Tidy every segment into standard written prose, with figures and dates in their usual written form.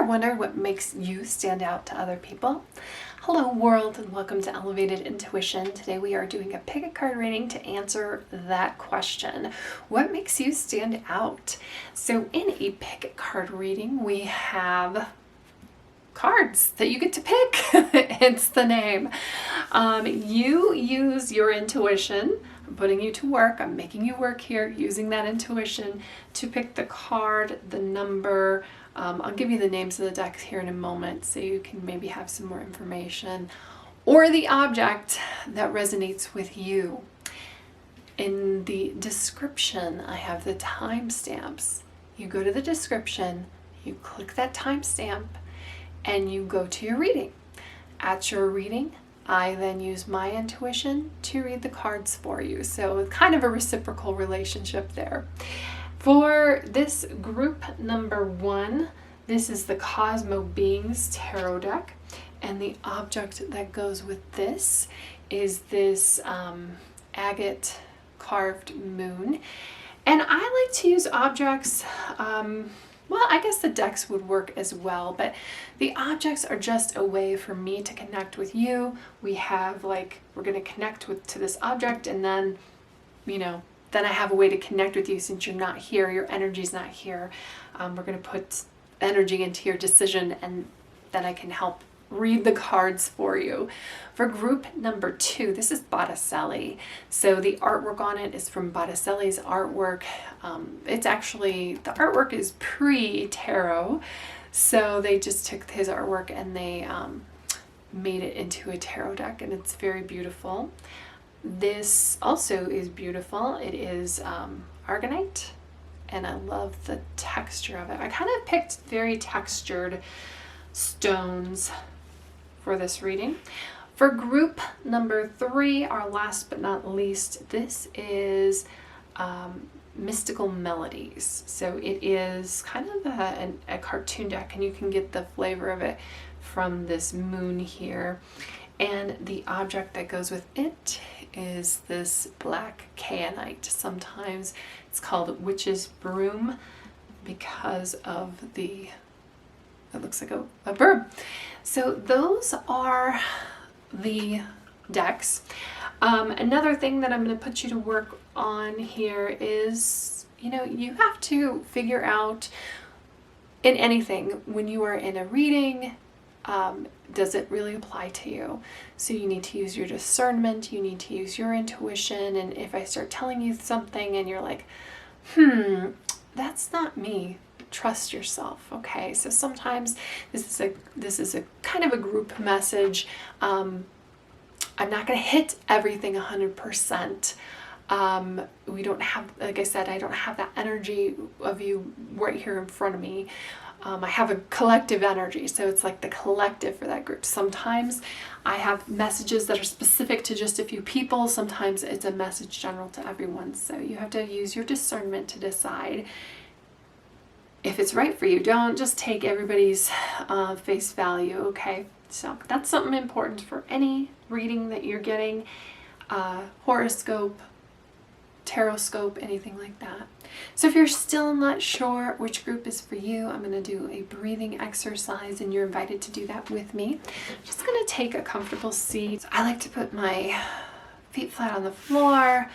wondering what makes you stand out to other people? Hello world, and welcome to Elevated Intuition. Today we are doing a pick a card reading to answer that question. What makes you stand out? So in a pick a card reading, we have cards that you get to pick. It's the name. You use your intuition. I'm putting you to work. I'm making you work here using that intuition to pick the card, the number. I'll give you the names of the decks here in a moment so you can maybe have some more information, or the object that resonates with you. In the description, I have the timestamps. You go to the description, you click that timestamp, and you go to your reading. At your reading, I then use my intuition to read the cards for you. So kind of a reciprocal relationship there. For this group number 1, this is the Cosmobeings tarot deck. And the object that goes with this is this agate carved moon. And I like to use objects, well, I guess the decks would work as well, but the objects are just a way for me to connect with you. We have we're going to connect to this object, and then, then I have a way to connect with you since you're not here, your energy's not here. We're going to put energy into your decision, and then I can help read the cards for you. For group number 2, this is Botticelli. So the artwork on it is from Botticelli's artwork. It's actually, the artwork is pre-tarot. So they just took his artwork and they made it into a tarot deck, and it's very beautiful. This also is beautiful. It is Argonite, and I love the texture of it. I kind of picked very textured stones for this reading. For group number 3, our last but not least, this is Mystical Melodies. So it is kind of a cartoon deck, and you can get the flavor of it from this moon here. And the object that goes with it is this black Kyanite. Sometimes it's called Witch's Broom because of it looks like a bird. So those are the decks. Another thing that I'm going to put you to work on here is, you have to figure out in anything, when you are in a reading, does it really apply to you? So you need to use your discernment, you need to use your intuition, and if I start telling you something and you're like, that's not me, trust yourself. Okay, so sometimes this is a kind of a group message. I'm not going to hit everything 100%. We don't have, like I said, I don't have that energy of you right here in front of me. I have a collective energy, so it's like the collective for that group. Sometimes I have messages that are specific to just a few people. Sometimes it's a message general to everyone. So you have to use your discernment to decide if it's right for you. Don't just take everybody's face value, okay? So that's something important for any reading that you're getting, horoscope, taroscope, anything like that. So if you're still not sure which group is for you, I'm going to do a breathing exercise, and you're invited to do that with me. I'm just going to take a comfortable seat. I like to put my feet flat on the floor,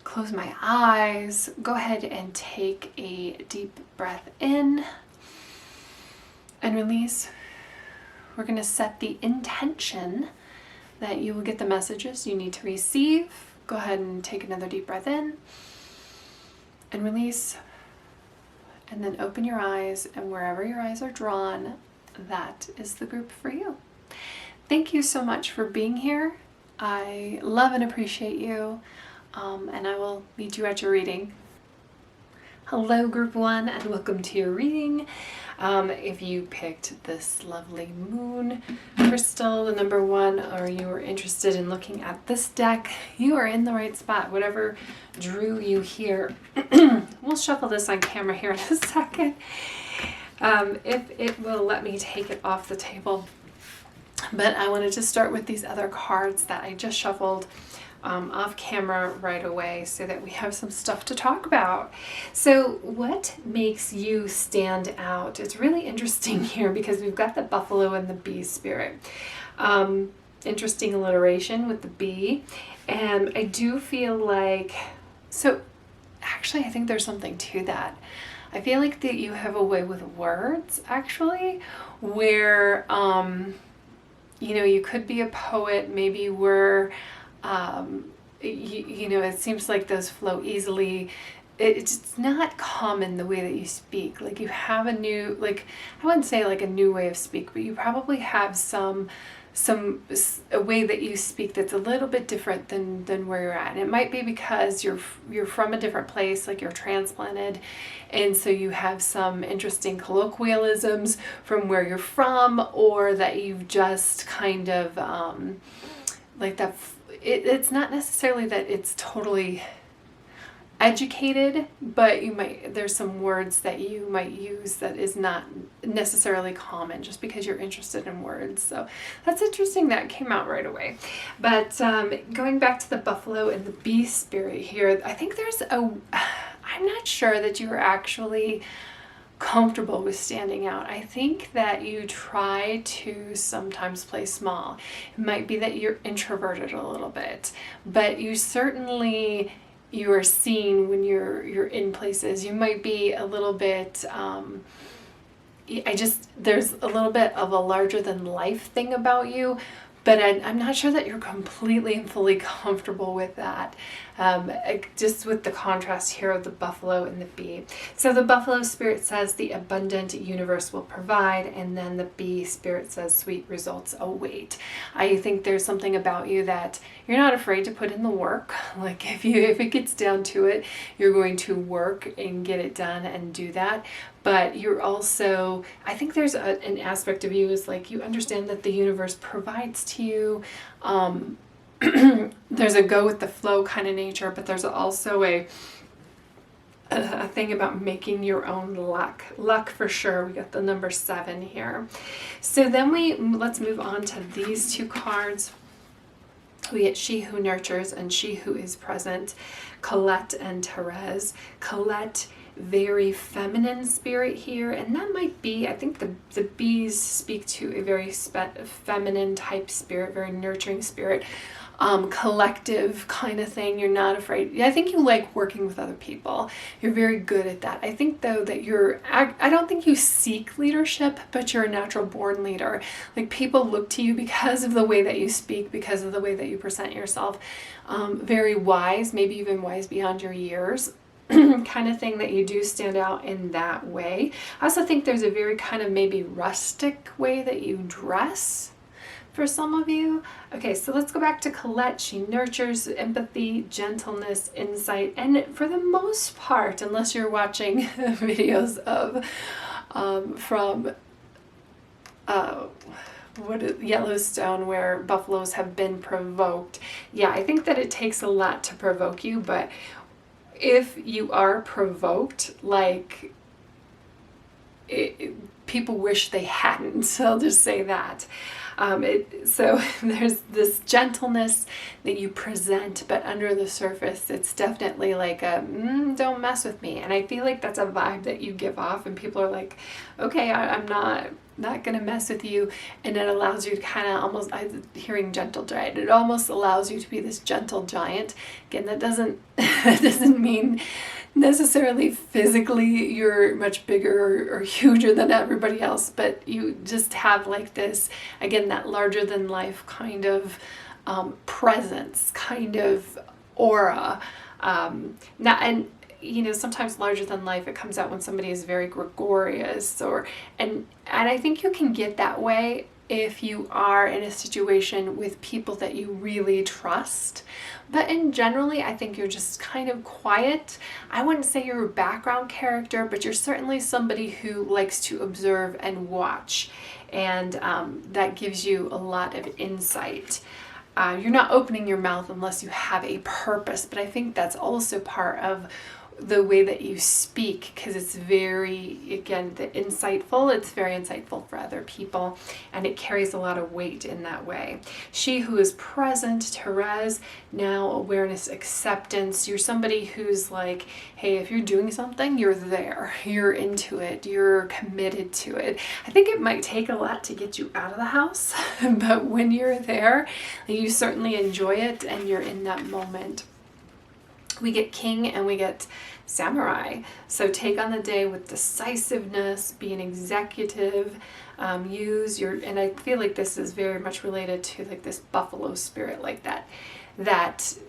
close my eyes, go ahead and take a deep breath in and release. We're going to set the intention that you will get the messages you need to receive. Go ahead and take another deep breath in and release, and then open your eyes, and wherever your eyes are drawn, that is the group for you. Thank you so much for being here. I love and appreciate you, and I will meet you at your reading. Hello group 1, and welcome to your reading. If you picked this lovely moon crystal, the number 1, or you were interested in looking at this deck, you are in the right spot. Whatever drew you here. We'll shuffle this on camera here in a second. If it will let me take it off the table. But I wanted to start with these other cards that I just shuffled. off camera right away so that we have some stuff to talk about. So what makes you stand out? It's really interesting here because we've got the buffalo and the bee spirit. Interesting alliteration with the bee. And I do feel like, so actually I think there's something to that. I feel like that you have a way with words, actually, where, you could be a poet, maybe you were, it seems like those flow easily. It's not common the way that you speak. Like you have a new, like, I wouldn't say like a new way of speak, but you probably have a way that you speak that's a little bit different than where you're at. And it might be because you're from a different place, like you're transplanted, and so you have some interesting colloquialisms from where you're from, or that you've just kind of like that. It's not necessarily that it's totally educated, but there's some words that you might use that is not necessarily common just because you're interested in words. So that's interesting that came out right away. But going back to the buffalo and the bee spirit here, I think I'm not sure that you are actually comfortable with standing out. I think that you try to sometimes play small. It might be that you're introverted a little bit, but you are seen when you're in places. You might be a little bit, there's a little bit of a larger than life thing about you, but I'm not sure that you're completely and fully comfortable with that. Just with the contrast here of the buffalo and the bee. So the buffalo spirit says the abundant universe will provide, and then the bee spirit says sweet results await. I think there's something about you that you're not afraid to put in the work. Like if it gets down to it, you're going to work and get it done and do that. But you're also, I think there's an aspect of you is like you understand that the universe provides to you. There's a go with the flow kind of nature, but there's also a thing about making your own luck for sure. We got the number 7 here. So then let's move on to these two cards. We get She Who Nurtures and She Who Is Present, Colette and Therese. Colette, very feminine spirit here, and that might be, I think the bees speak to a very feminine type spirit, very nurturing spirit, collective kind of thing. You're not afraid. I think you like working with other people. You're very good at that. I think though that I don't think you seek leadership, but you're a natural born leader. Like people look to you because of the way that you speak, because of the way that you present yourself. Very wise, maybe even wise beyond your years. Kind of thing that you do stand out in that way. I also think there's a very kind of maybe rustic way that you dress for some of you. Okay, so let's go back to Colette. She nurtures empathy, gentleness, insight, and for the most part, unless you're watching videos of Yellowstone where buffaloes have been provoked. Yeah, I think that it takes a lot to provoke you, but if you are provoked, like people wish they hadn't, so I'll just say that. So there's this gentleness that you present, but under the surface, it's definitely like don't mess with me. And I feel like that's a vibe that you give off, and people are like, okay, I'm not gonna mess with you. And it allows you to kind of almost, I'm hearing gentle giant, it almost allows you to be this gentle giant. Again, that doesn't mean necessarily physically you're much bigger or huger than everybody else, but you just have like this, again, that larger than life kind of presence, kind of aura. Sometimes larger than life, it comes out when somebody is very gregarious, and I think you can get that way if you are in a situation with people that you really trust. But generally, I think you're just kind of quiet. I wouldn't say you're a background character, but you're certainly somebody who likes to observe and watch, and that gives you a lot of insight. You're not opening your mouth unless you have a purpose, but I think that's also part of the way that you speak, because it's very, again, it's very insightful for other people, and it carries a lot of weight in that way. She who is present, Therese, now awareness, acceptance. You're somebody who's like, hey, if you're doing something, you're there, you're into it, you're committed to it. I think it might take a lot to get you out of the house, but when you're there, you certainly enjoy it and you're in that moment. We get king and we get samurai. So take on the day with decisiveness, be an executive, use your, and I feel like this is very much related to like this buffalo spirit, like that,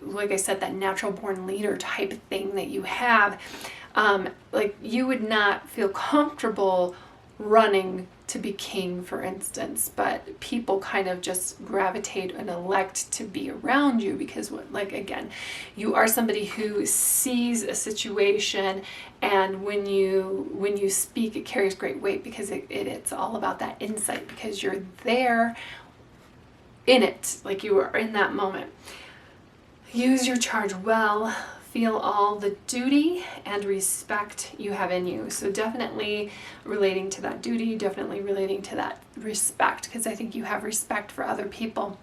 like I said, that natural born leader type thing that you have. Like you would not feel comfortable running to be king, for instance, but people kind of just gravitate and elect to be around you because, like, again, you are somebody who sees a situation, and when you speak, it carries great weight because it's all about that insight, because you're there in it, like you are in that moment. Use your charge well. Feel all the duty and respect you have in you. So definitely relating to that duty, definitely relating to that respect, because I think you have respect for other people.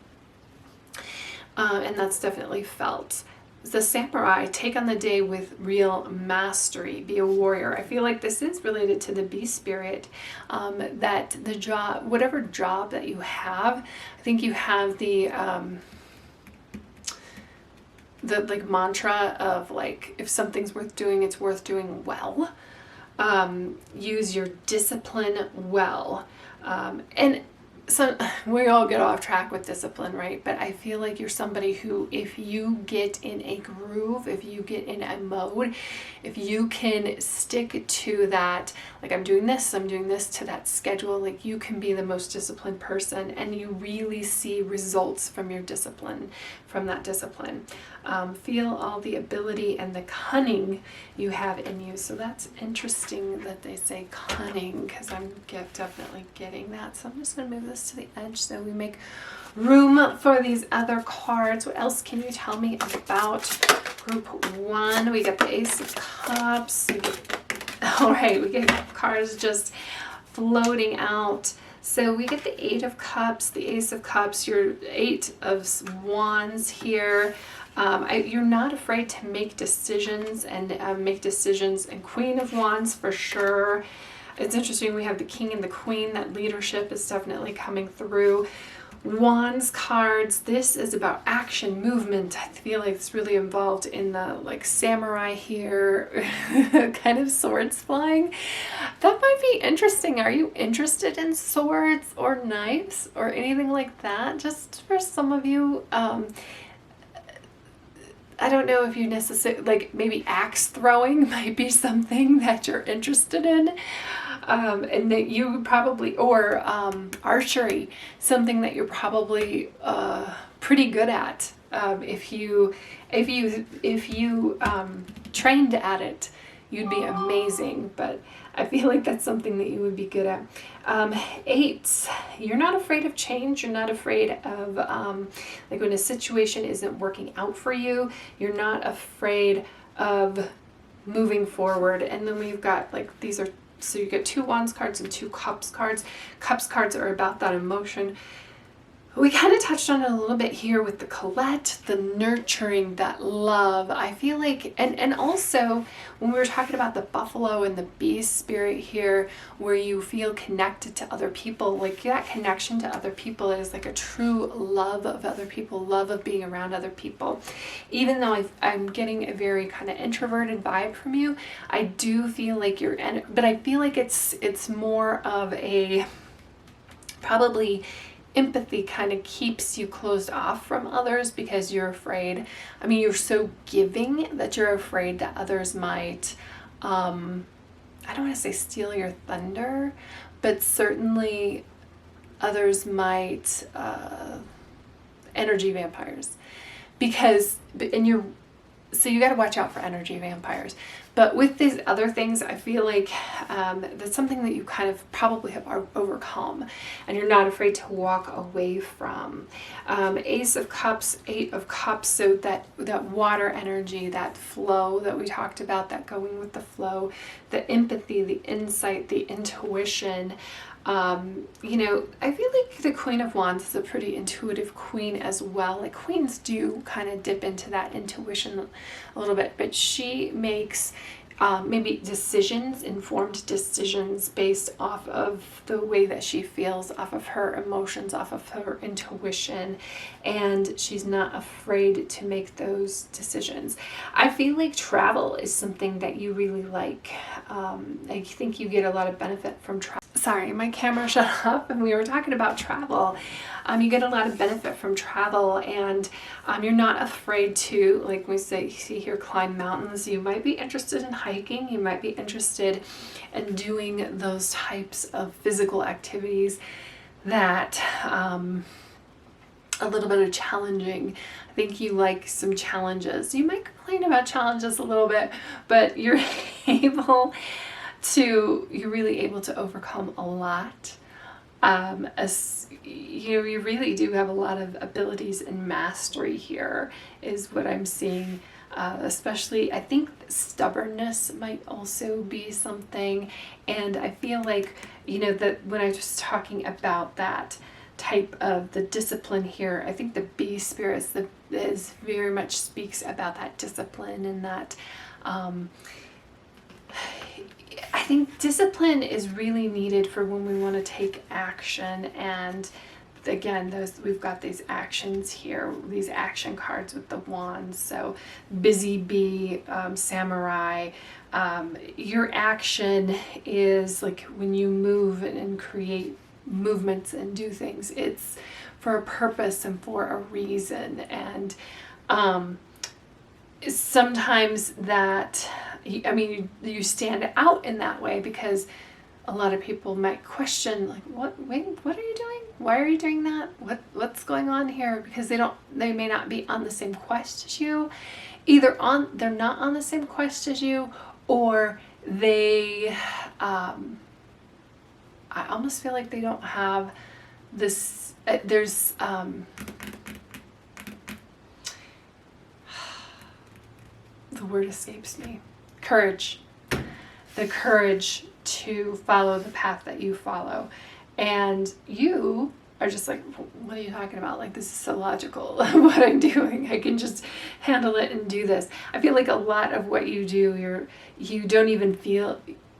And that's definitely felt. The samurai, take on the day with real mastery, be a warrior. I feel like this is related to the bee spirit, that the job, whatever job that you have, I think you have the like mantra of like, if something's worth doing, it's worth doing well. Use your discipline well. And so we all get off track with discipline, right? But I feel like you're somebody who, if you get in a groove, if you get in a mode, if you can stick to that, like I'm doing this to that schedule, like you can be the most disciplined person, and you really see results from your discipline, from that discipline. Feel all the ability and the cunning you have in you. So that's interesting that they say cunning, because I'm definitely getting that. So I'm just going to move this to the edge so we make room for these other cards. What else can you tell me about group one? We got the Ace of Cups. All right, we get cards just floating out. So we get the Eight of Cups, the Ace of Cups, your Eight of Wands here. You're not afraid to make decisions and and Queen of Wands for sure. It's interesting, we have the King and the Queen. That leadership is definitely coming through. Wands cards, this is about action, movement. I feel like it's really involved in the like samurai here, kind of swords flying. That might be interesting. Are you interested in swords or knives or anything like that? Just for some of you, I don't know if you necessarily, like maybe axe throwing might be something that you're interested in. And that you probably, or archery, something that you're probably pretty good at. If you trained at it, you'd be amazing. But I feel like that's something that you would be good at. Eights, you're not afraid of change. You're not afraid of like when a situation isn't working out for you. You're not afraid of moving forward. And then we've got like, these are, so you get 2 Wands cards and 2 Cups cards. Cups cards are about that emotion. We kind of touched on it a little bit here with the Colette, the nurturing, that love. I feel like, and also when we were talking about the buffalo and the bee spirit here, where you feel connected to other people, like that connection to other people is like a true love of other people, love of being around other people. Even though I'm getting a very kind of introverted vibe from you, I do feel like you're, but I feel like it's more of a, probably empathy kind of keeps you closed off from others because you're afraid. I mean, you're so giving that you're afraid that others might, I don't want to say steal your thunder, but certainly others might, energy vampires, because, and you're, So you got to watch out for energy vampires. But with these other things, I feel like that's something that you kind of probably have overcome and you're not afraid to walk away from. Ace of Cups, Eight of Cups, so that water energy, that flow that we talked about, that going with the flow, the empathy, the insight, the intuition. You know, I feel like the Queen of Wands is a pretty intuitive queen as well. Like queens do kind of dip into that intuition a little bit, but she makes maybe decisions, informed decisions based off of the way that she feels, off of her emotions, off of her intuition, and she's not afraid to make those decisions. I feel like travel is something that you really like. I think you get a lot of benefit from travel. Sorry, my camera shut off and we were talking about travel. You get a lot of benefit from travel, and you're not afraid to, like we say, see here, climb mountains. You might be interested in hiking. You might be interested in doing those types of physical activities that a little bit of challenging. I think you like some challenges. You might complain about challenges a little bit, but you're you're really able to overcome a lot. As you know, you really do have a lot of abilities and mastery here is what I'm seeing. Especially, I think stubbornness might also be something. And I feel like, you know, that when I was talking about that type of the discipline here, I think the bee spirits is very much speaks about that discipline and that I think discipline is really needed for when we want to take action. And again, we've got these actions here, these action cards with the wands. So busy bee, samurai. Your action is like when you move and create movements and do things. It's for a purpose and for a reason. And sometimes that, I mean, you stand out in that way because a lot of people might question, like, what are you doing? Why are you doing that? What's going on here? Because they may not be on the same quest as you. They're not on the same quest as you, or they, I almost feel like they don't have this, there's, the word escapes me. Courage. The courage to follow the path that you follow. And you are just like, what are you talking about? Like, this is so logical, what I'm doing. I can just handle it and do this. I feel like a lot of what you do, you don't even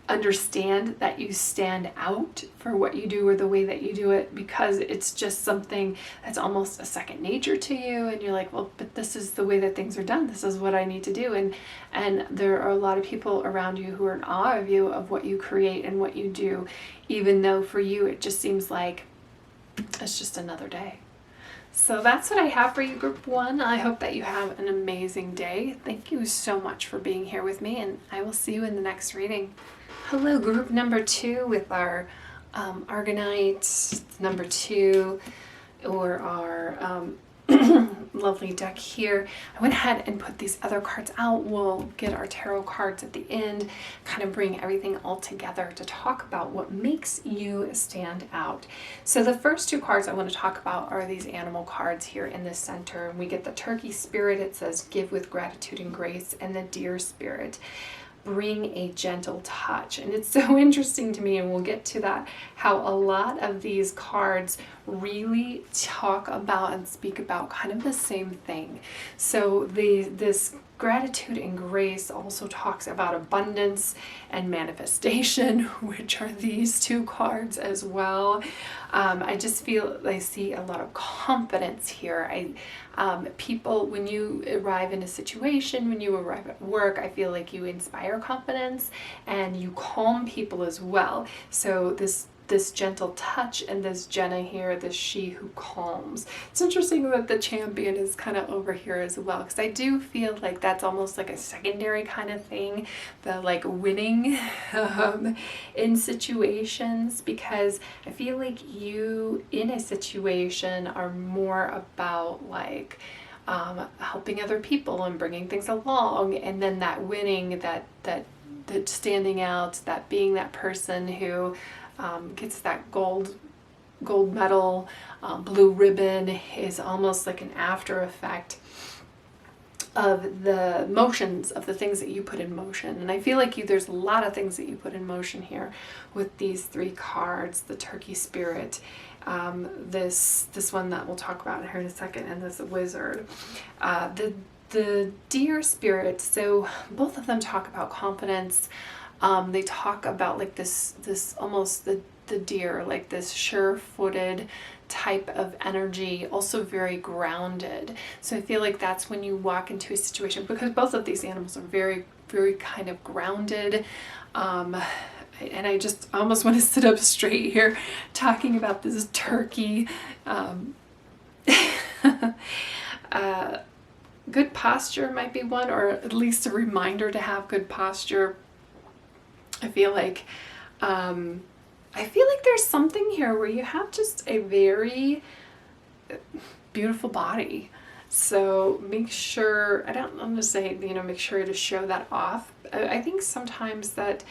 understand that you stand out for what you do or the way that you do it, because it's just something that's almost a second nature to you, and you're like, well, but this is the way that things are done, this is what I need to do. And there are a lot of people around you who are in awe of you, of what you create and what you do, even though for you it just seems like it's just another day. So that's what I have for you, Group 1. I hope that you have an amazing day. Thank you so much for being here with me, and I will see you in the next reading. Hello, Group number 2 with our Argonite number 2, or our lovely deck here. I went ahead and put these other cards out. We'll get our tarot cards at the end, kind of bring everything all together to talk about what makes you stand out. So the first 2 cards I want to talk about are these animal cards here in the center. We get the turkey spirit. It says give with gratitude and grace, and the deer spirit, bring a gentle touch. And it's so interesting to me, and we'll get to that, how a lot of these cards really talk about and speak about kind of the same thing. So this gratitude and grace also talks about abundance and manifestation, which are these 2 cards as well. I just feel I see a lot of confidence here. People, when you arrive in a situation, when you arrive at work, I feel like you inspire confidence and you calm people as well. So this gentle touch, and this Jenna here, this she who calms. It's interesting that the champion is kind of over here as well, because I do feel like that's almost like a secondary kind of thing, the like winning in situations, because I feel like you in a situation are more about like helping other people and bringing things along, and then that winning, that standing out, that being that person who gets that gold medal, blue ribbon, is almost like an after effect of the motions of the things that you put in motion. And I feel like there's a lot of things that you put in motion here with these 3 cards: the turkey spirit, this one that we'll talk about here in a second, and this wizard, the deer spirit. So both of them talk about confidence. They talk about like this almost the deer, like this sure-footed type of energy, also very grounded. So I feel like that's when you walk into a situation, because both of these animals are very, very kind of grounded. And I just almost want to sit up straight here talking about this turkey. Good posture might be one, or at least a reminder to have good posture. I feel like there's something here where you have just a very beautiful body. So make sure, I'm going to say, make sure to show that off. I think sometimes that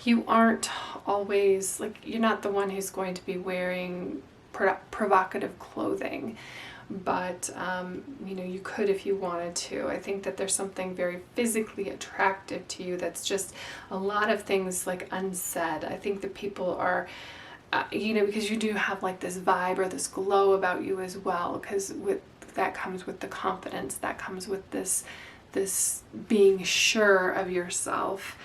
you aren't always, like, you're not the one who's going to be wearing provocative clothing. But, you could if you wanted to. I think that there's something very physically attractive to you that's just a lot of things like unsaid. I think that people are, because you do have like this vibe or this glow about you as well, because that comes with the confidence, that comes with this being sure of yourself.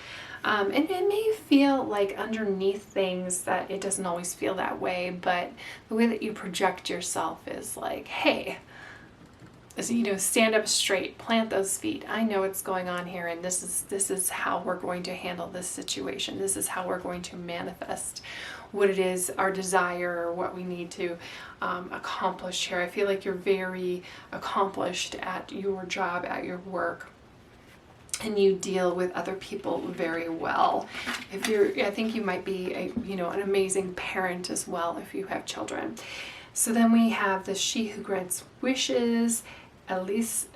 And it may feel like underneath things that it doesn't always feel that way, but the way that you project yourself is like, hey, stand up straight, plant those feet. I know what's going on here, and this is how we're going to handle this situation. This is how we're going to manifest what it is, our desire, or what we need to accomplish here. I feel like you're very accomplished at your job, at your work. And you deal with other people very well. I think you might be an amazing parent as well if you have children. So then we have the she who grants wishes, Elise,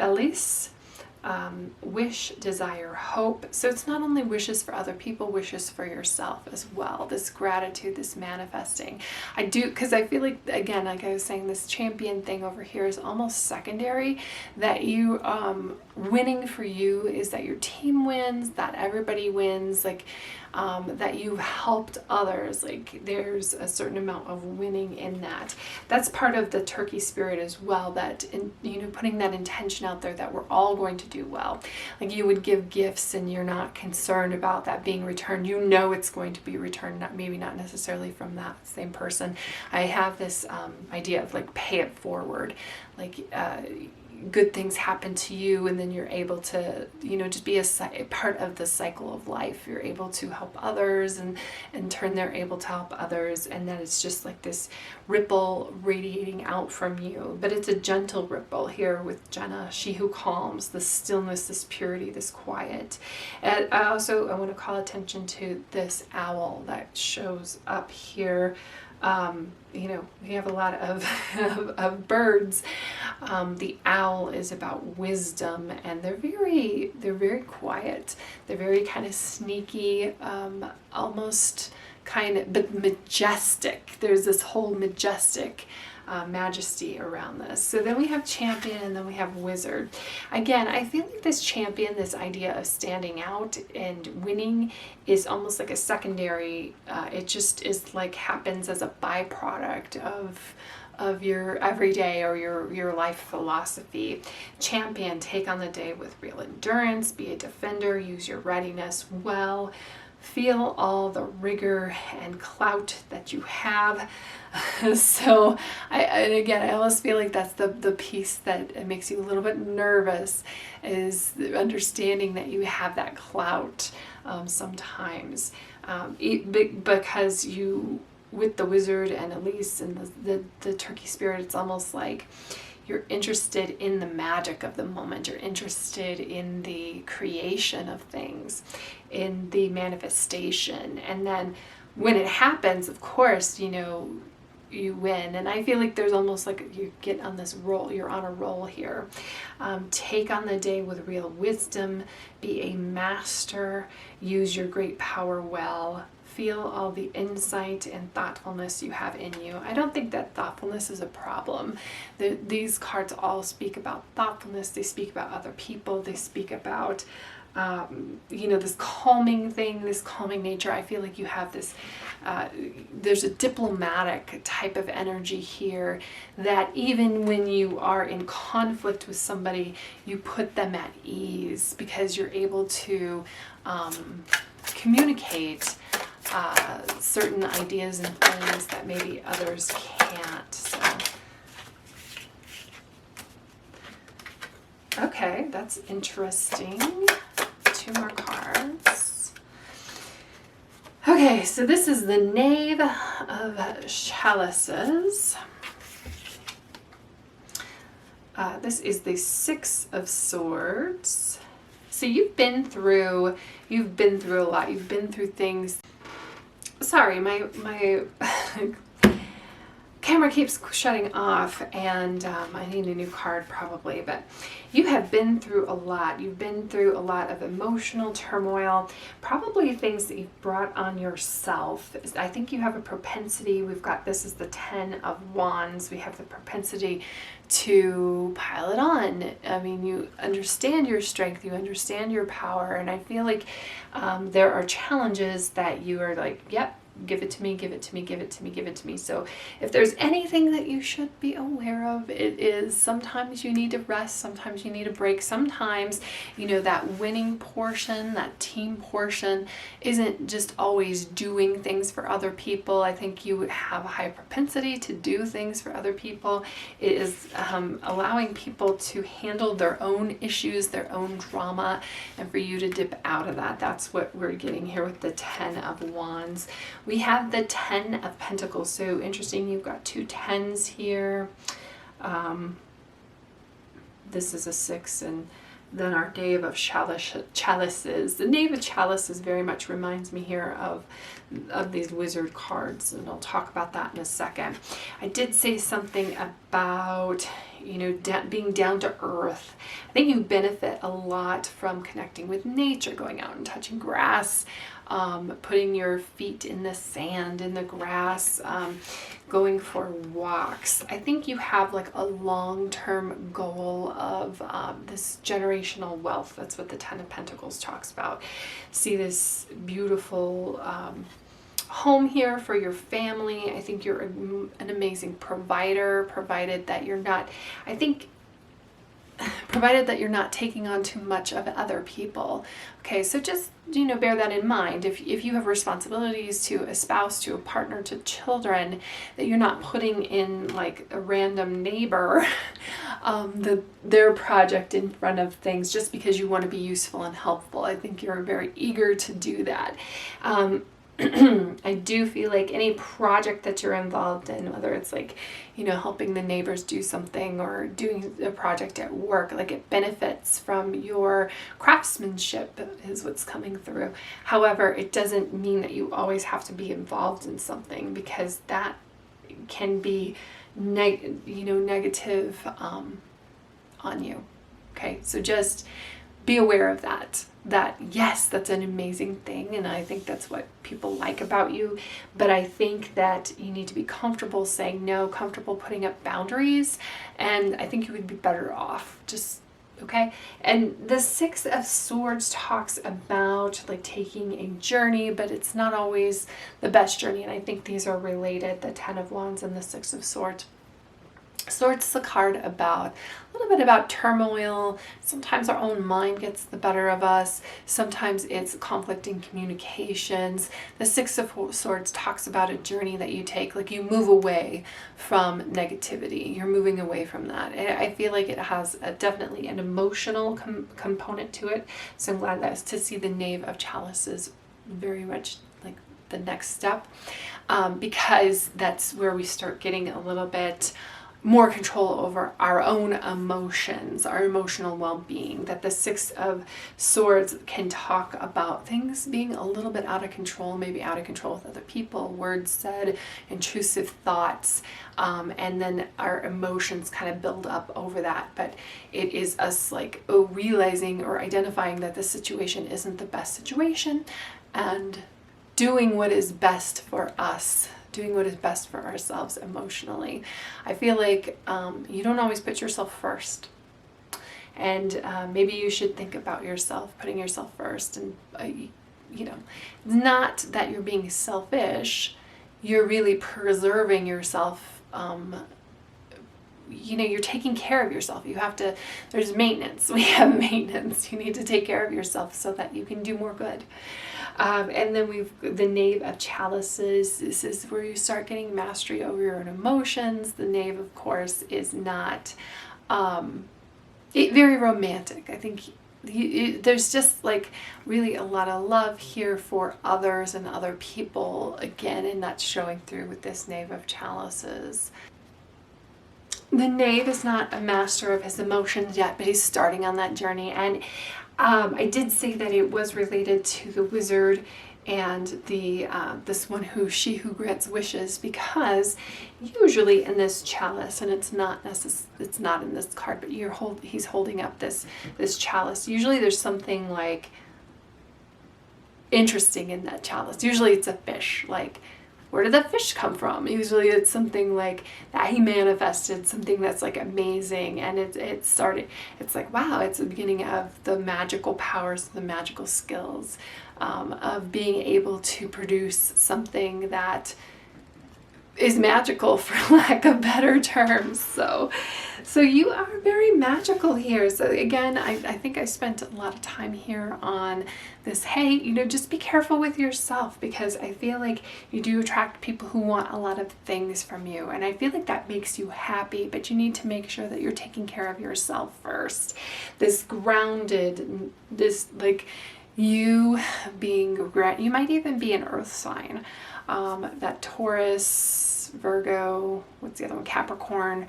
wish, desire, hope. So it's not only wishes for other people, wishes for yourself as well. This gratitude, this manifesting. Because I feel like, again, like I was saying, this champion thing over here is almost secondary. That you, winning for you is that your team wins, that everybody wins, like, that you helped others. Like, there's a certain amount of winning in that. That's part of the turkey spirit as well, that putting that intention out there that we're all going to do well. Like, you would give gifts and you're not concerned about that being returned. It's going to be returned, maybe not necessarily from that same person. I have this idea of like pay it forward, like good things happen to you, and then you're able to just be a part of the cycle of life. You're able to help others, and in turn they're able to help others, and then it's just like this ripple radiating out from you. But it's a gentle ripple here with Jenna, she who calms, this stillness, this purity, this quiet. And I want to call attention to this owl that shows up here. We have a lot of birds. The owl is about wisdom, and they're very quiet. They're very kind of sneaky, almost kind of, but majestic. There's this whole majestic majesty around this. So then we have champion, and then we have wizard. Again, I feel like this champion, this idea of standing out and winning, is almost like a secondary. It just is like happens as a byproduct of your everyday or your life philosophy. Champion, take on the day with real endurance, be a defender, use your readiness well, feel all the rigor and clout that you have. So I almost feel like that's the piece that makes you a little bit nervous, is the understanding that you have that clout sometimes, because you, with the wizard and Elise and the turkey spirit, it's almost like you're interested in the magic of the moment. You're interested in the creation of things, in the manifestation. And then when it happens, of course, you win. And I feel like there's almost like you get on this roll, you're on a roll here. Take on the day with real wisdom, be a master, use your great power well, feel all the insight and thoughtfulness you have in you. I don't think that thoughtfulness is a problem. These cards all speak about thoughtfulness. They speak about other people. They speak about you know, this calming thing, this calming nature. I feel like you have this, there's a diplomatic type of energy here that even when you are in conflict with somebody, you put them at ease because you're able to communicate certain ideas and things that maybe others can't. So, okay, that's interesting. 2 more cards. Okay, so this is the Knave of Chalices. This is the 6 of Swords. So you've been through a lot. You've been through things. Sorry, my camera keeps shutting off, and I need a new card probably, but you have been through a lot. You've been through a lot of emotional turmoil, probably things that you've brought on yourself. I think you have a propensity, we've got this is the 10 of Wands, we have the propensity to pile it on. I mean, you understand your strength, you understand your power, and I feel like there are challenges that you are like, yep, give it to me, give it to me, give it to me, give it to me. So if there's anything that you should be aware of, it is sometimes you need to rest, sometimes you need a break, sometimes, you know, that winning portion, that team portion isn't just always doing things for other people. I think you would have a high propensity to do things for other people. It is allowing people to handle their own issues, their own drama, and for you to dip out of that. That's what we're getting here with the 10 of Wands. We have the 10 of Pentacles. So interesting, you've got 2 10s here. This is a 6, and then our Knave of Chalices. The Knave of Chalices very much reminds me here of these wizard cards, and I'll talk about that in a second. I did say something about, you know, being down to earth. I think you benefit a lot from connecting with nature, going out and touching grass, putting your feet in the sand, in the grass, going for walks. I think you have like a long-term goal of this generational wealth. That's what the 10 of Pentacles talks about. See this beautiful home here for your family. I think you're an amazing provider, provided that you're not, provided that you're not taking on too much of other people. Okay, so just, you know, bear that in mind. If you have responsibilities to a spouse, to a partner, to children, that you're not putting in like a random neighbor their project in front of things just because you want to be useful and helpful. I think you're very eager to do that. I do feel like any project that you're involved in, whether it's like, you know, helping the neighbors do something or doing a project at work, like it benefits from your craftsmanship is what's coming through. However, it doesn't mean that you always have to be involved in something, because that can be negative on you. Okay, so just be aware of that yes, that's an amazing thing, and I think that's what people like about you, but I think that you need to be comfortable saying no, comfortable putting up boundaries, and I think you would be better off just, okay? And the 6 of Swords talks about like taking a journey, but it's not always the best journey, and I think these are related, the 10 of Wands and the 6 of Swords. Swords is a card about a little bit about turmoil. Sometimes our own mind gets the better of us. Sometimes it's conflicting communications. The 6 of Swords talks about a journey that you take, like you move away from negativity. You're moving away from that. I feel like it has definitely an emotional component to it. So I'm glad to see the Knave of Chalices very much like the next step, because that's where we start getting a little bit more control over our own emotions, our emotional well-being, that the Six of Swords can talk about things being a little bit out of control, maybe out of control with other people, words said, intrusive thoughts, and then our emotions kind of build up over that. But it is us like realizing or identifying that the situation isn't the best situation and doing what is best for us, doing what is best for ourselves emotionally. I feel like you don't always put yourself first. And maybe you should think about yourself, putting yourself first. And, you know, not that you're being selfish, you're really preserving yourself. You know, you're taking care of yourself. You have to, there's maintenance. We have maintenance. You need to take care of yourself so that you can do more good. And then we've the Knave of Chalices. This is where you start getting mastery over your own emotions. The Knave, of course, is not very romantic. I think there's just like really a lot of love here for others and other people again, and that's showing through with this Knave of Chalices. The Knave is not a master of his emotions yet, but he's starting on that journey. And I did say that it was related to the Wizard and the this one she who grants wishes, because usually in this chalice, and it's not in this card, but he's holding up this chalice. Usually there's something like interesting in that chalice. Usually it's a fish, like, where did that fish come from? Usually it's something like that he manifested, something that's like amazing, and it's like, wow, it's the beginning of the magical powers, the magical skills, of being able to produce something that is magical, for lack of better terms. So you are very magical here. So again, I think I spent a lot of time here on this. Hey, you know, just be careful with yourself, because I feel like you do attract people who want a lot of things from you. And I feel like that makes you happy, but you need to make sure that you're taking care of yourself first. This grounded, this like you being, you might even be an earth sign. That Taurus, Virgo, what's the other one? Capricorn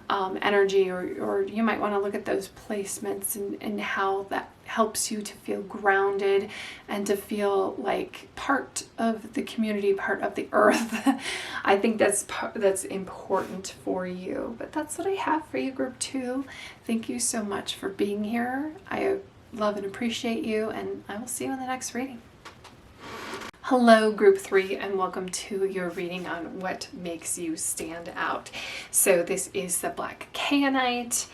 energy, or you might want to look at those placements and how that helps you to feel grounded and to feel like part of the community, part of the earth. I think that's important for you. But that's what I have for you, Group 2. Thank you so much for being here. I love and appreciate you, and I will see you in the next reading. Hello, Group 3, and welcome to your reading on what makes you stand out. So this is the Black Kyanite.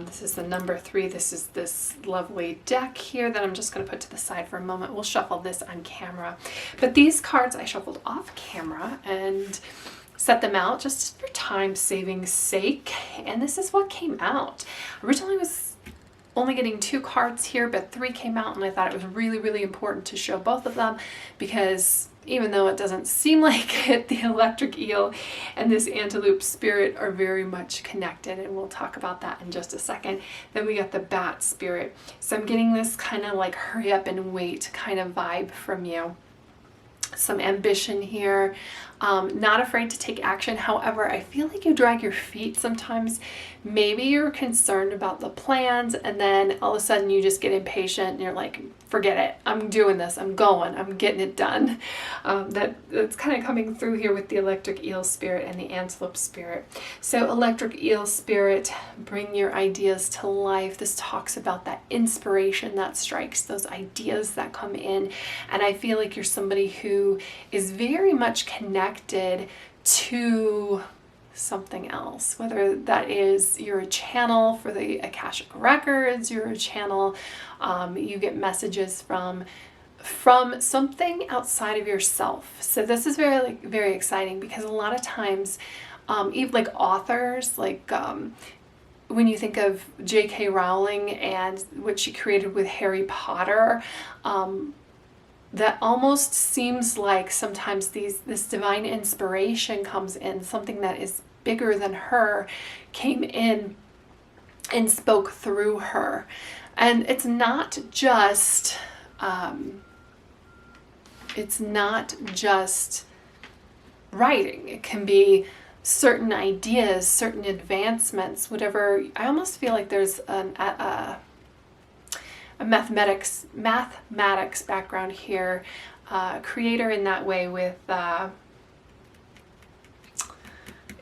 This is the number 3. This is this lovely deck here that I'm just going to put to the side for a moment. We'll shuffle this on camera. But these cards I shuffled off camera and set them out just for time-saving sake. And this is what came out. Originally I was only getting 2 cards here, but 3 came out, and I thought it was really, really important to show both of them, because even though it doesn't seem like it, the electric eel and this antelope spirit are very much connected, and we'll talk about that in just a second. Then we got the bat spirit. So I'm getting this kind of like hurry up and wait kind of vibe from you. Some ambition here, not afraid to take action. However, I feel like you drag your feet sometimes. Maybe you're concerned about the plans, and then all of a sudden you just get impatient and you're like, forget it, I'm doing this, I'm going, I'm getting it done. That's kind of coming through here with the electric eel spirit and the antelope spirit. So electric eel spirit, bring your ideas to life. This talks about that inspiration that strikes, those ideas that come in, and I feel like you're somebody who is very much connected to something else, whether that is you're a channel for the Akashic Records, you're a channel, you get messages from something outside of yourself. So this is very exciting, because a lot of times even like authors, like when you think of J.K. Rowling and what she created with Harry Potter, that almost seems like sometimes this divine inspiration comes in, something that is bigger than her came in and spoke through her. And it's not just writing. It can be certain ideas, certain advancements, whatever. I almost feel like there's a mathematics background here, creator in that way with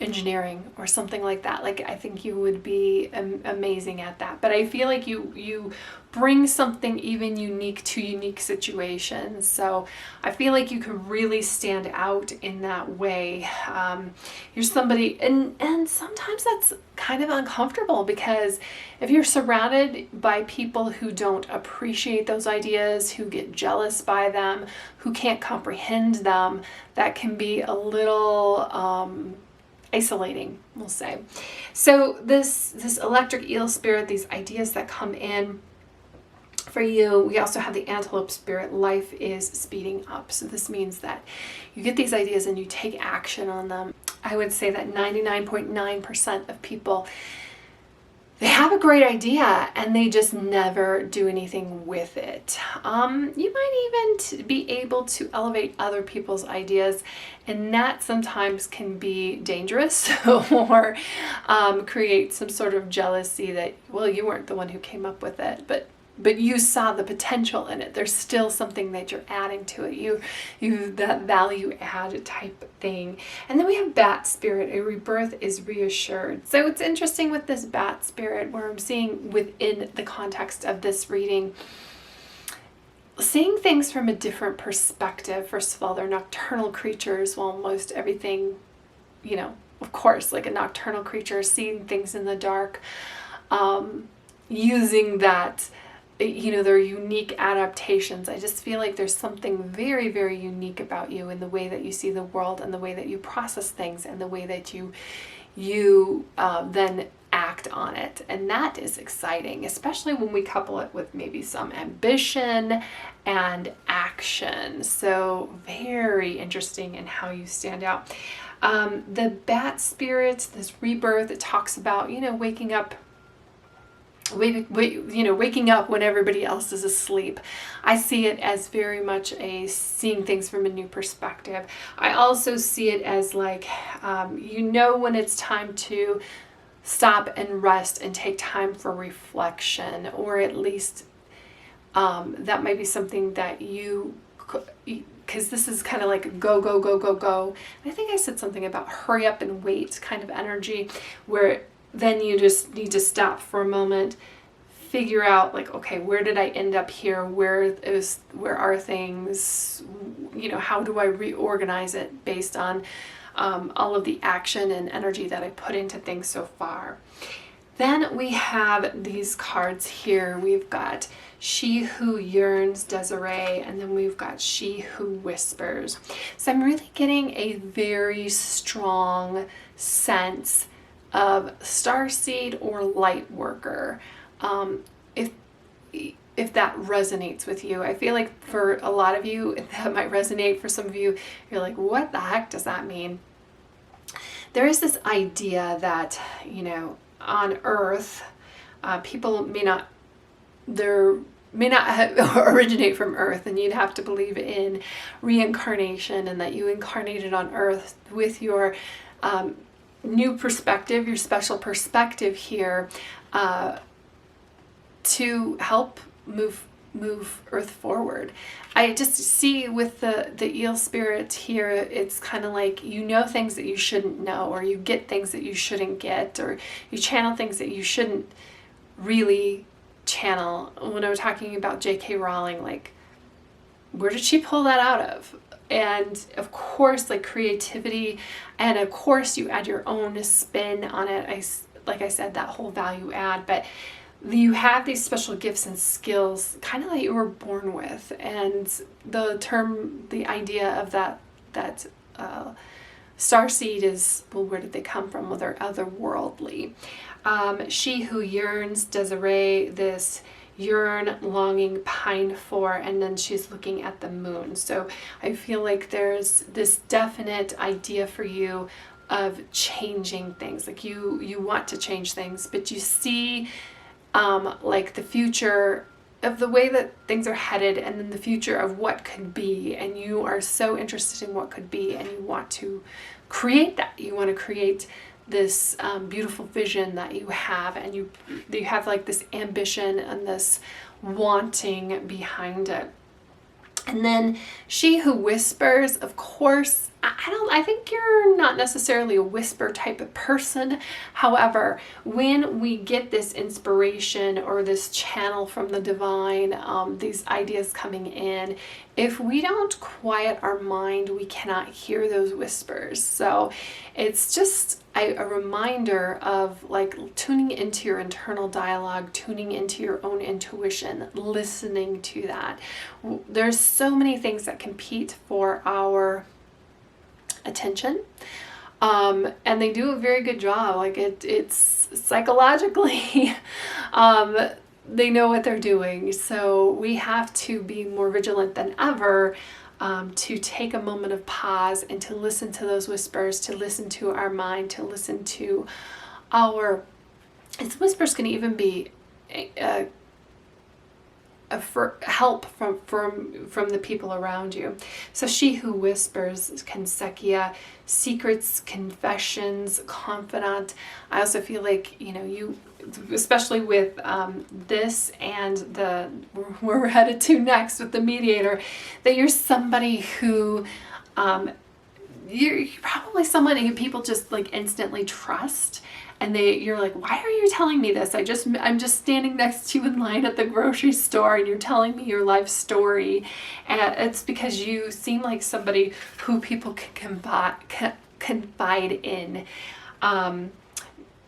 engineering or something like that. Like, I think you would be amazing at that. But I feel like you bring something even unique to unique situations. So I feel like you could really stand out in that way. You're somebody, and sometimes that's kind of uncomfortable, because if you're surrounded by people who don't appreciate those ideas, who get jealous by them, who can't comprehend them, that can be a little isolating, we'll say. So this electric eel spirit, these ideas that come in for you, we also have the antelope spirit. Life is speeding up. So this means that you get these ideas and you take action on them. I would say that 99.9% of people, they have a great idea and they just never do anything with it. You might even be able to elevate other people's ideas, and that sometimes can be dangerous or create some sort of jealousy that, well, you weren't the one who came up with it, but you saw the potential in it. There's still something that you're adding to it. You that value add type thing. And then we have bat spirit. A rebirth is reassured. So it's interesting with this bat spirit, where I'm seeing within the context of this reading, seeing things from a different perspective. First of all, they're nocturnal creatures. Well, most everything, of course, like a nocturnal creature, seeing things in the dark, using that, their unique adaptations. I just feel like there's something very, very unique about you in the way that you see the world, and the way that you process things, and the way that you then act on it. And that is exciting, especially when we couple it with maybe some ambition and action. So very interesting in how you stand out. The bat spirit, this rebirth, it talks about, waking up when everybody else is asleep. I see it as very much a seeing things from a new perspective. I also see it as like, when it's time to stop and rest and take time for reflection, or at least that might be something that because this is kind of like go, go, go, go, go. I think I said something about hurry up and wait kind of energy, where then you just need to stop for a moment, figure out like, okay, where did I end up here? Where are things? How do I reorganize it based on all of the action and energy that I put into things so far? Then we have these cards here. We've got She Who Yearns, Desiree, and then we've got She Who Whispers. So I'm really getting a very strong sense of starseed or light worker. If that resonates with you, I feel like for a lot of you that might resonate. For some of you, you're like, what the heck does that mean? There is this idea that, on Earth, people may not originate from Earth, and you'd have to believe in reincarnation, and that you incarnated on Earth with your new perspective, your special perspective here, to help move Earth forward. I just see with the eel spirit here, it's kind of like, things that you shouldn't know, or you get things that you shouldn't get, or you channel things that you shouldn't really channel. When I was talking about J.K. Rowling, like, where did she pull that out of? And of course, like, creativity, and of course you add your own spin on it. Like I said, that whole value add, but you have these special gifts and skills kind of that you were born with. And the idea of that starseed is, well, where did they come from? Well, they're otherworldly. She Who Yearns, Desiree, this yearn, longing, pine for, and then she's looking at the moon. So I feel like there's this definite idea for you of changing things. Like you want to change things, but you see like the future of the way that things are headed, and then the future of what could be, and you are so interested in what could be, and you want to create that. You want to create this beautiful vision that you have, and you have like this ambition and this wanting behind it. And then she who whispers, of course, I think you're not necessarily a whisper type of person. However, when we get this inspiration or this channel from the divine, these ideas coming in, if we don't quiet our mind, we cannot hear those whispers. So it's just a reminder of like tuning into your internal dialogue, tuning into your own intuition, listening to that. There's so many things that compete for our attention, and they do a very good job. Like it's psychologically they know what they're doing, so we have to be more vigilant than ever, to take a moment of pause and to listen to those whispers, to listen to our mind, to listen to our whispers can even be for help from the people around you. So she who whispers, Kansekia, secrets, confessions, confidant. I also feel like, you know, you, especially with this and where we're headed to next with the mediator, that you're somebody who you're probably someone who people just like instantly trust. And you're like, why are you telling me this? I'm just standing next to you in line at the grocery store, and you're telling me your life story. And it's because you seem like somebody who people can confide in.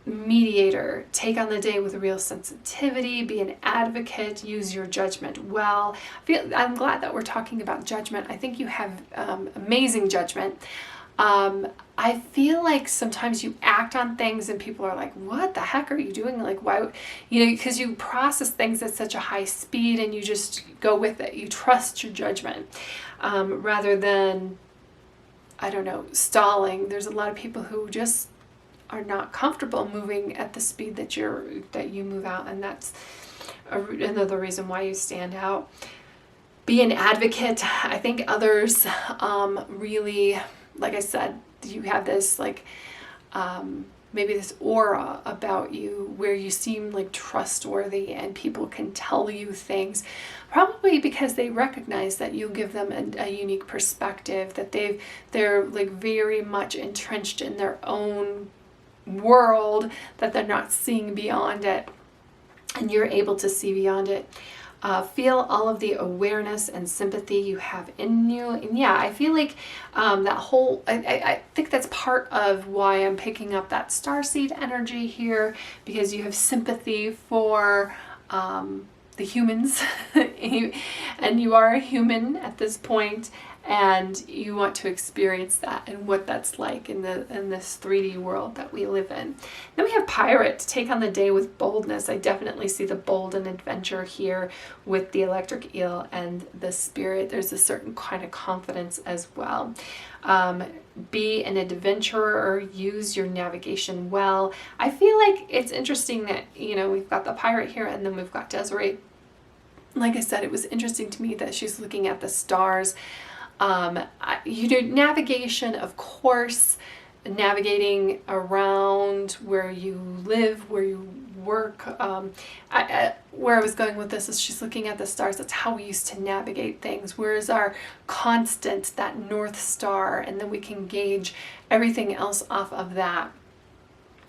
Mediator, take on the day with real sensitivity, be an advocate, use your judgment well. I'm glad that we're talking about judgment. I think you have amazing judgment. I feel like sometimes you act on things and people are like, what the heck are you doing? Like, why, you know, because you process things at such a high speed and you just go with it. You trust your judgment, rather than, I don't know, stalling. There's a lot of people who just are not comfortable moving at the speed that you move out. And that's another reason why you stand out. Be an advocate. I think others, really, like I said, you have this like maybe this aura about you where you seem like trustworthy, and people can tell you things, probably because they recognize that you give them a unique perspective, that they're like very much entrenched in their own world, that they're not seeing beyond it, and you're able to see beyond it. Feel all of the awareness and sympathy you have in you. And yeah, I feel like that whole, I think that's part of why I'm picking up that starseed energy here, because you have sympathy for the humans and you are a human at this point, and you want to experience that and what that's like in this 3D world that we live in. Then we have pirate, take on the day with boldness. I definitely see the bold and adventure here with the electric eel and the spirit. There's a certain kind of confidence as well. Be an adventurer, use your navigation well. I feel like it's interesting that, you know, we've got the pirate here and then we've got Desiree. Like I said, it was interesting to me that she's looking at the stars. You do navigation, of course, navigating around where you live, where you work. Where I was going with this is she's looking at the stars. That's how we used to navigate things. Where's our constant, that North Star, and then we can gauge everything else off of that.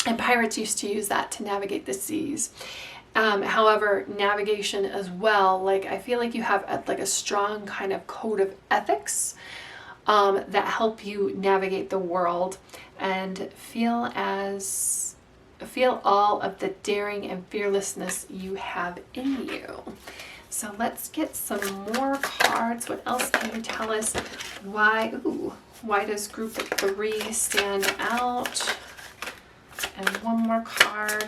And pirates used to use that to navigate the seas. However, navigation as well, like I feel like you have like a strong kind of code of ethics that help you navigate the world and feel all of the daring and fearlessness you have in you. So let's get some more cards. What else can you tell us? Why does group 3 stand out? And one more card.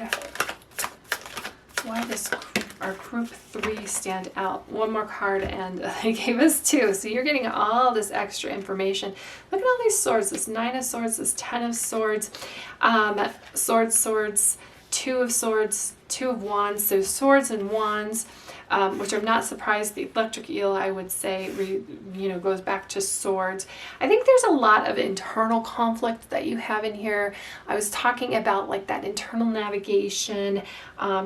Why does our group 3 stand out? One more card, and they gave us 2. So you're getting all this extra information. Look at all these swords. This 9 of swords, this 10 of swords, swords, 2 of swords, Two of Wands, so swords and wands, which I'm not surprised. The electric eel, I would say, goes back to swords. I think there's a lot of internal conflict that you have in here. I was talking about like that internal navigation,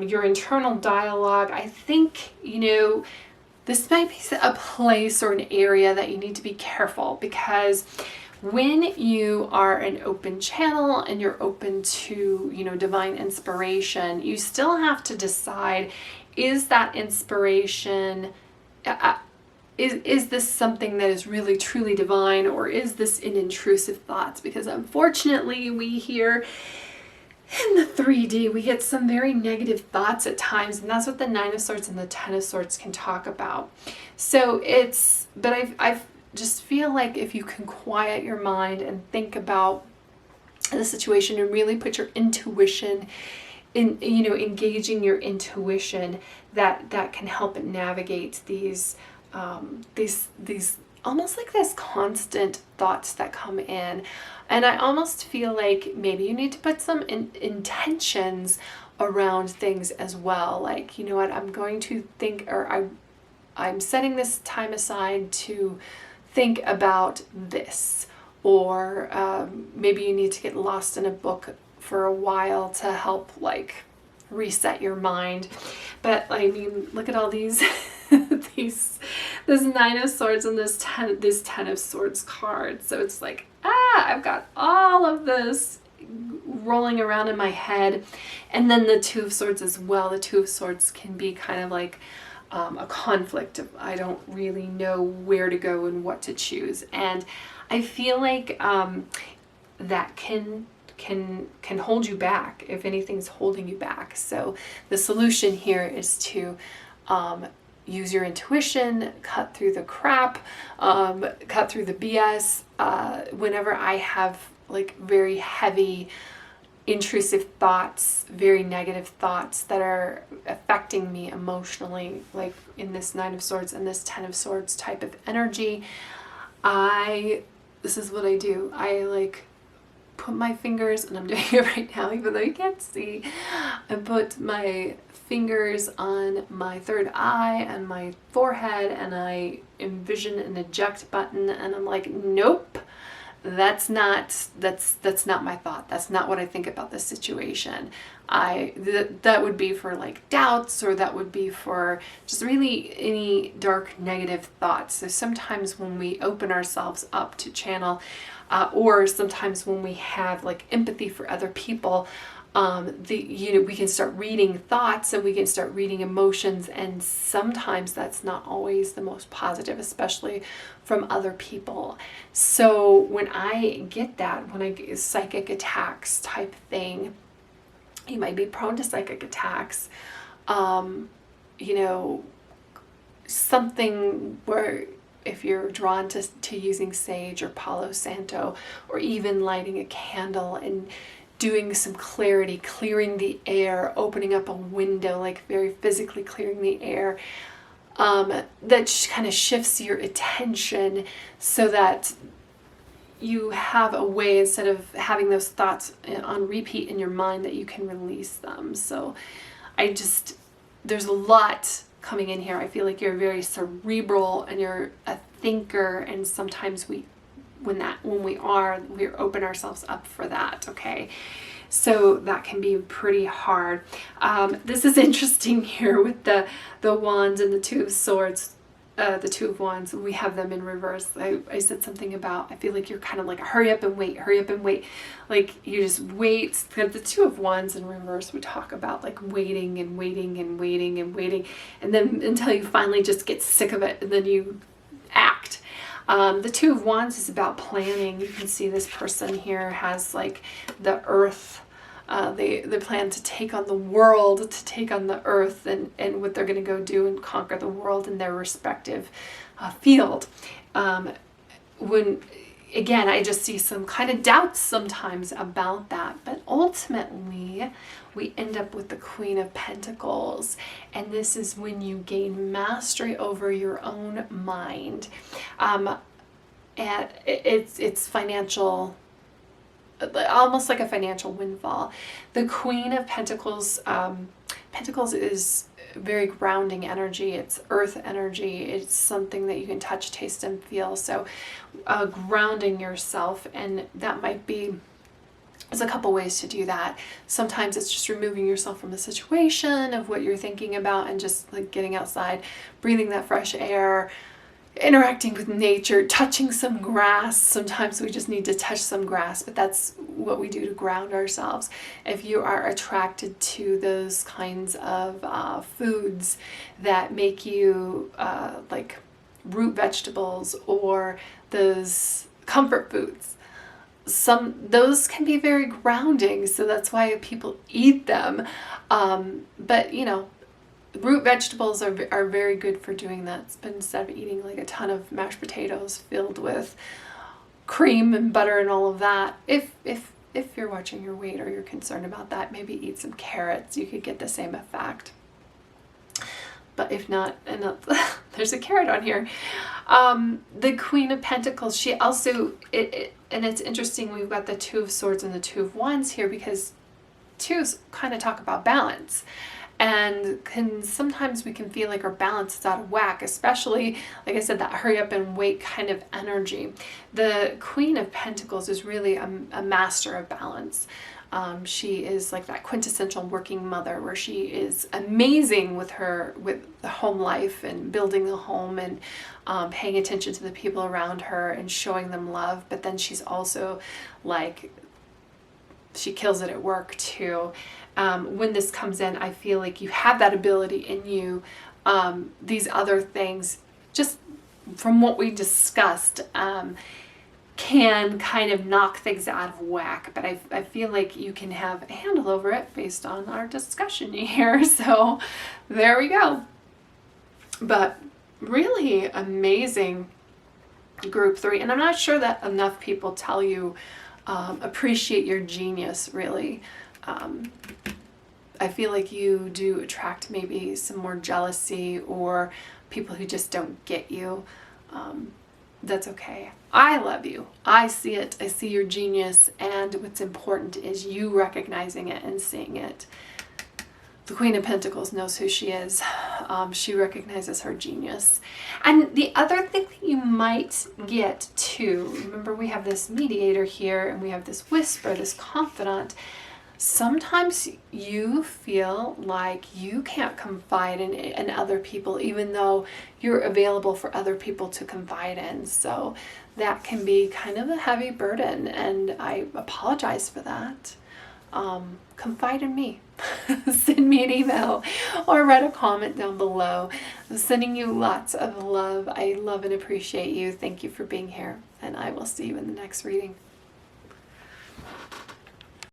your internal dialogue. I think, this might be a place or an area that you need to be careful, because when you are an open channel and you're open to, divine inspiration, you still have to decide, is that inspiration, is this something that is really truly divine, or is this an intrusive thoughts? Because unfortunately we hear in the 3D, we get some very negative thoughts at times, and that's what the Nine of Swords and the Ten of Swords can talk about. So I've just feel like if you can quiet your mind and think about the situation and really put your intuition in, engaging your intuition, that can help it navigate these almost like this constant thoughts that come in. And I almost feel like maybe you need to put some intentions around things as well. Like, what, I'm going to think, or I'm setting this time aside to think about this, or maybe you need to get lost in a book for a while to help like reset your mind. But I mean, look at all these this Nine of Swords and this Ten of Swords card. So it's like, I've got all of this rolling around in my head. And then the Two of Swords as well. The Two of Swords can be kind of like a conflict of, I don't really know where to go and what to choose. And I feel like that can hold you back if anything's holding you back. So the solution here is to use your intuition, cut through the crap, cut through the BS. Whenever I have like very heavy intrusive thoughts, very negative thoughts that are affecting me emotionally, like in this Nine of Swords and this Ten of Swords type of energy, this is what I do. I like put my fingers, and I'm doing it right now even though you can't see, I put my fingers on my third eye and my forehead, and I envision an eject button, and I'm like, nope, that's not my thought. That's not what I think about this situation. That would be for like doubts, or that would be for just really any dark negative thoughts. So sometimes when we open ourselves up to channel, or sometimes when we have like empathy for other people, we can start reading thoughts and we can start reading emotions, and sometimes that's not always the most positive, especially from other people. So when I get that, when I get psychic attacks type thing, you might be prone to psychic attacks, something where if you're drawn to using sage or Palo Santo, or even lighting a candle and doing some clarity, clearing the air, opening up a window, like very physically clearing the air, that kind of shifts your attention so that you have a way, instead of having those thoughts on repeat in your mind, that you can release them. So there's a lot coming in here. I feel like you're very cerebral and you're a thinker, and sometimes we open ourselves up for that. Okay, so that can be pretty hard. This is interesting here with the wands and the Two of Swords. The Two of Wands, we have them in reverse. I said something about, I feel like you're kind of like, hurry up and wait. Like you just wait. The Two of Wands in reverse, we talk about like waiting and waiting and waiting and waiting, and then until you finally just get sick of it, and then you act. The Two of Wands is about planning. You can see this person here has like the earth. They plan to take on the world, to take on the earth, and what they're going to go do and conquer the world in their respective field. Again, I just see some kind of doubts sometimes about that, but ultimately we end up with the Queen of Pentacles, and this is when you gain mastery over your own mind, and it's financial almost like a financial windfall. The Queen of Pentacles, Pentacles is very grounding energy. It's earth energy. It's something that you can touch, taste, and feel. So grounding yourself, and that might be, there's a couple ways to do that. Sometimes it's just removing yourself from the situation of what you're thinking about and just like getting outside, breathing that fresh air, interacting with nature, touching some grass. Sometimes we just need to touch some grass, but that's what we do to ground ourselves. If you are attracted to those kinds of foods that make you like root vegetables or those comfort foods, those can be very grounding, so that's why people eat them. But you know, root vegetables are very good for doing that. But instead of eating like a ton of mashed potatoes filled with cream and butter and all of that, if you're watching your weight or you're concerned about that, maybe eat some carrots. You could get the same effect. But if not, and there's a carrot on here. The Queen of Pentacles, she also, and it's interesting, we've got the Two of Swords and the Two of Wands here, because twos kind of talk about balance. And sometimes we can feel like our balance is out of whack, especially, like I said, that hurry up and wait kind of energy. The Queen of Pentacles is really a master of balance. She is like that quintessential working mother, where she is amazing with the home life and building the home and paying attention to the people around her and showing them love. But then she's also like, she kills it at work too. When this comes in, I feel like you have that ability in you. These other things, just from what we discussed, can kind of knock things out of whack, but I feel like you can have a handle over it based on our discussion here. So there we go. But really amazing group 3, and I'm not sure that enough people tell you appreciate your genius, really. I feel like you do attract maybe some more jealousy or people who just don't get you. That's okay. I love you. I see it. I see your genius, and what's important is you recognizing it and seeing it. The Queen of Pentacles knows who she is. She recognizes her genius. And the other thing that you might get too, remember we have this mediator here and we have this whisper, this confidant. Sometimes you feel like you can't confide in other people, even though you're available for other people to confide in. So that can be kind of a heavy burden, and I apologize for that. Confide in me. Send me an email or write a comment down below. I'm sending you lots of love. I love and appreciate you. Thank you for being here, and I will see you in the next reading.